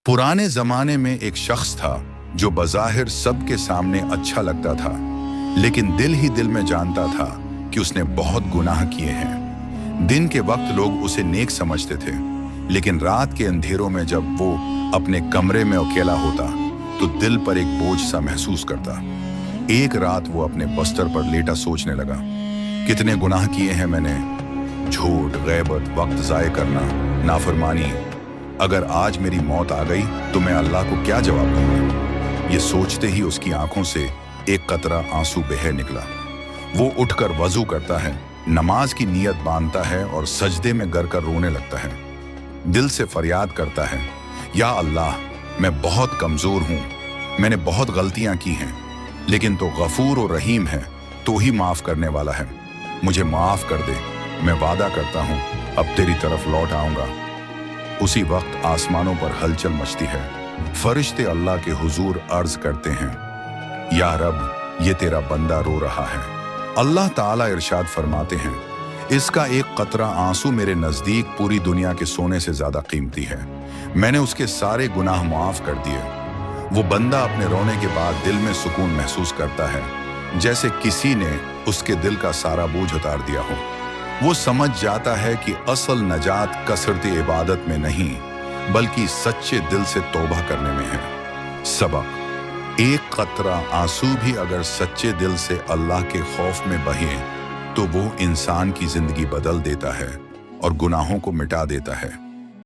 पुराने जमाने में एक शख्स था जो बज़ाहिर सबके सामने अच्छा लगता था, लेकिन दिल ही दिल में जानता था कि उसने बहुत गुनाह किए हैं। दिन के वक्त लोग उसे नेक समझते थे, लेकिन रात के अंधेरों में जब वो अपने कमरे में अकेला होता तो दिल पर एक बोझ सा महसूस करता। एक रात वो अपने बस्तर पर लेटा सोचने लगा, कितने गुनाह किए हैं मैंने, झूठ, गैबत, वक्त ज़ाय करना, नाफरमानी। अगर आज मेरी मौत आ गई तो मैं अल्लाह को क्या जवाब दूंगा। ये सोचते ही उसकी आंखों से एक कतरा आंसू बह निकला। वो उठकर वजू करता है, नमाज की नीयत बांधता है और सजदे में गिर कर रोने लगता है। दिल से फरियाद करता है, या अल्लाह, मैं बहुत कमजोर हूँ, मैंने बहुत गलतियां की हैं, लेकिन तो गफूर और रहीम है, तो ही माफ करने वाला है। मुझे माफ कर दे, मैं वादा करता हूँ अब तेरी तरफ लौट आऊंगा। उसी वक्त आसमानों पर हलचल मचती है। फरिश्ते अल्लाह के हुजूर अर्ज करते हैं, या रब, ये तेरा बंदा रो रहा है। अल्लाह ताला इरशाद फरमाते हैं, इसका एक कतरा आंसू मेरे नजदीक पूरी दुनिया के सोने से ज्यादा कीमती है। मैंने उसके सारे गुनाह माफ कर दिए। वो बंदा अपने रोने के बाद दिल में सुकून महसूस करता है, जैसे किसी ने उसके दिल का सारा बोझ उतार दिया हो। वो समझ जाता है कि असल नजात कसरत इबादत में नहीं, बल्कि सच्चे दिल से तौबा करने में है। सबक, एक कतरा आंसू भी अगर सच्चे दिल से अल्लाह के खौफ में बहे तो वो इंसान की जिंदगी बदल देता है और गुनाहों को मिटा देता है।